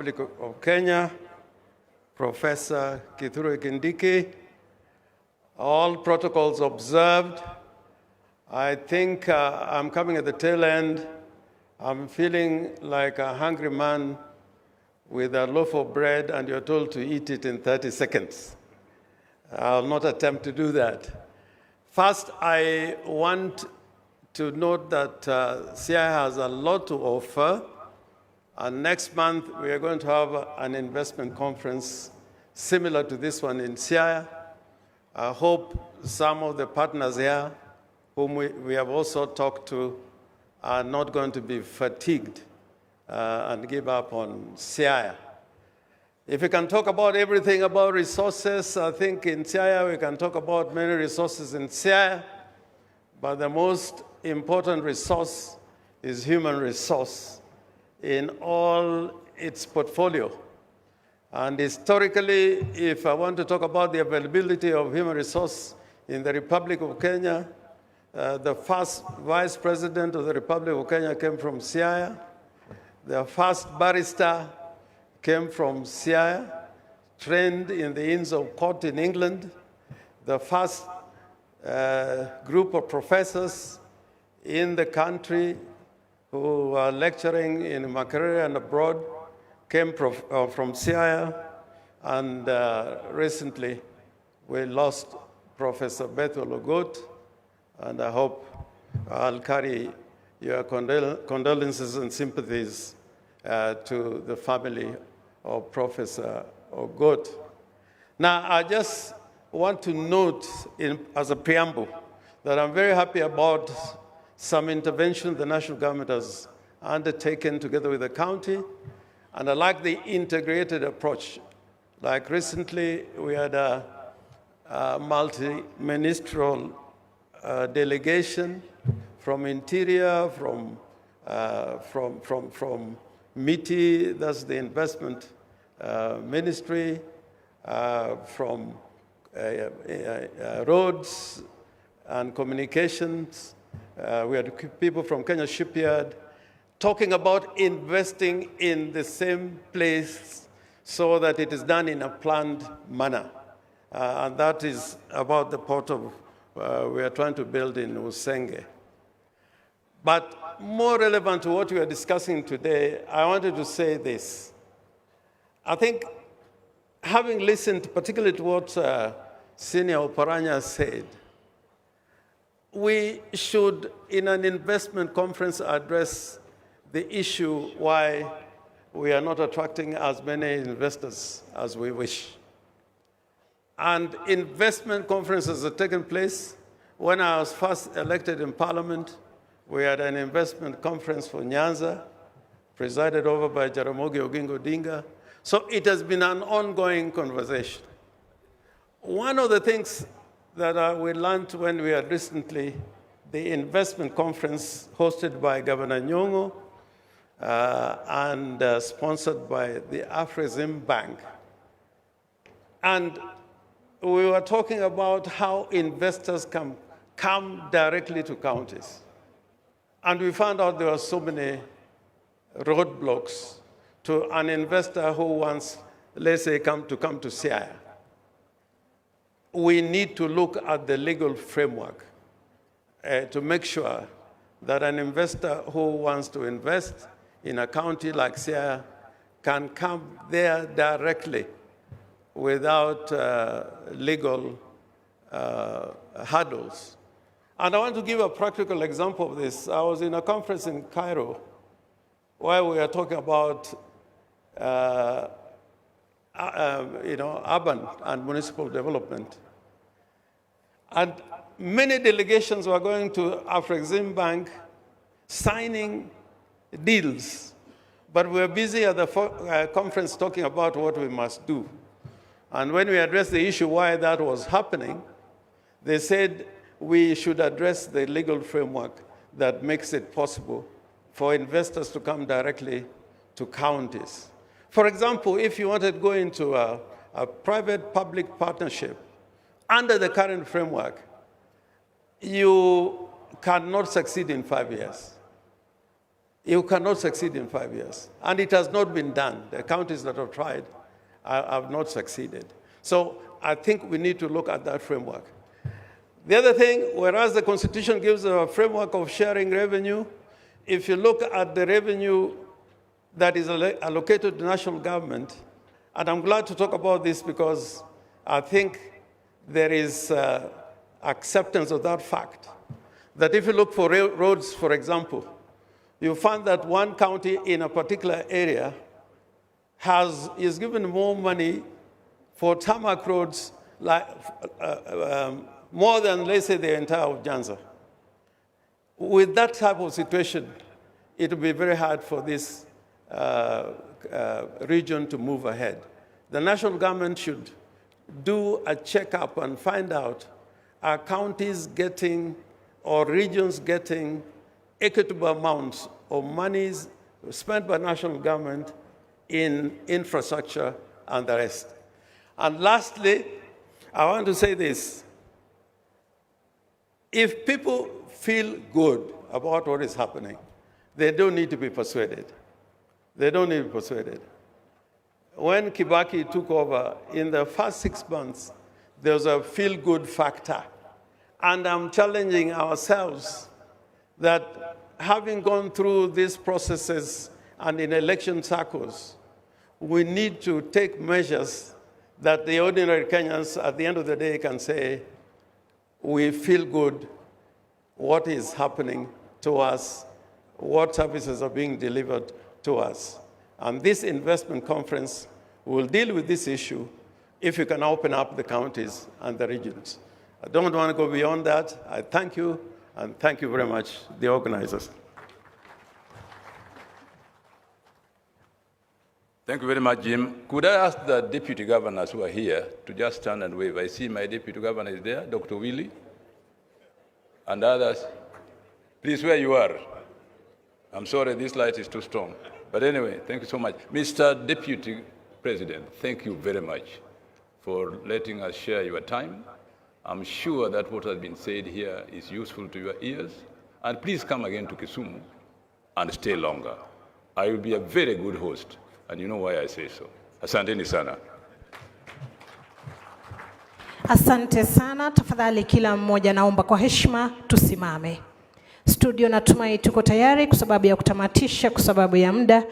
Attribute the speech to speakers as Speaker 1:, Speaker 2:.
Speaker 1: Republic of Kenya, Professor Kithure Kindiki, all protocols observed. I think I'm coming at the tail end. I'm feeling like a hungry man with a loaf of bread and you're told to eat it in 30 seconds. I'll not attempt to do that. First, I want to note that CI has a lot to offer. And next month, we are going to have an investment conference similar to this one in CI. I hope some of the partners here, whom we have also talked to, are not going to be fatigued and give up on CI. If we can talk about everything about resources, I think in CI we can talk about many resources in CI, but the most important resource is human resource in all its portfolio. And historically, if I want to talk about the availability of human resource in the Republic of Kenya, the first vice president of the Republic of Kenya came from Siaya. The first barrister came from Siaya, trained in the Inns of Court in England. The first group of professors in the country who are lecturing in Makerere and abroad came from Siaya. And recently, we lost Professor Bethel Ogot. And I hope I'll carry your condolences and sympathies to the family of Professor Ogot. Now, I just want to note as a preamble that I'm very happy about some intervention the national government has undertaken together with the county. And I like the integrated approach. Like recently, we had a multi-ministerial delegation from Interior, from MITI, that's the investment ministry, from roads and communications. We had people from Kenya Shipyard talking about investing in the same place so that it is done in a planned manner. And that is about the port of we are trying to build in Usenge. But more relevant to what we are discussing today, I wanted to say this. I think having listened particularly to what Senior Oparanya said, we should, in an investment conference, address the issue why we are not attracting as many investors as we wish. And investment conferences have taken place. When I was first elected in Parliament, we had an investment conference for Nyanza, presided over by Jaramogi Oginga Odinga. So it has been an ongoing conversation. One of the things that we learned when we had recently the investment conference hosted by Governor Nyong'o and sponsored by the Afrexim Bank. And we were talking about how investors can come directly to counties. And we found out there were so many roadblocks to an investor who wants, let's say, come to Siaya. We need to look at the legal framework to make sure that an investor who wants to invest in a county like Siaya can come there directly without legal hurdles. And I want to give a practical example of this. I was in a conference in Cairo where we were talking about urban and municipal development. And many delegations were going to Afrexim Bank signing deals. But we were busy at the conference talking about what we must do. And when we addressed the issue why that was happening, they said we should address the legal framework that makes it possible for investors to come directly to counties. For example, if you wanted to go into a private-public partnership under the current framework, you cannot succeed in 5 years. you cannot succeed in 5 years. And it has not been done. The counties that have tried have not succeeded. So I think we need to look at that framework. The other thing, whereas the Constitution gives a framework of sharing revenue, if you look at the revenue that is allocated to national government, and I'm glad to talk about this because I think there is acceptance of that fact, that if you look for roads, for example, you find that one county in a particular area is given more money for tarmac roads, like, more than, let's say, the entire of Nyanza. With that type of situation, it will be very hard for this region to move ahead. The national government should do a checkup and find out, are counties getting or regions getting equitable amounts of monies spent by national government in infrastructure and the rest. And lastly, I want to say this. If people feel good about what is happening, they don't need to be persuaded. They don't need to be persuaded. When Kibaki took over, in the first 6 months, there was a feel-good factor. And I'm challenging ourselves that having gone through these processes and in election cycles, we need to take measures that the ordinary Kenyans at the end of the day can say, we feel good, what is happening to us, what services are being delivered to us. And this investment conference will deal with this issue if you can open up the counties and the regions. I don't want to go beyond that. I thank you, and thank you very much, the organizers.
Speaker 2: Thank you very much, Jim. Could I ask the deputy governors who are here to just stand and wave? I see my deputy governor is there, Dr. Willie, and others. Please, where you are. I'm sorry, this light is too strong. But anyway, thank you so much. Mr. Deputy President, thank you very much for letting us share your time. I'm sure that what has been said here is useful to your ears. And please come again to Kisumu and stay longer. I will be a very good host, and you know why I say so. Asanteni sana.
Speaker 3: Asante sana. Tafadhali kila mmoja naomba kwa heshima tusimame. Studio natumai tuko tayari kwa sababu ya kutamatisha, kwa sababu ya muda.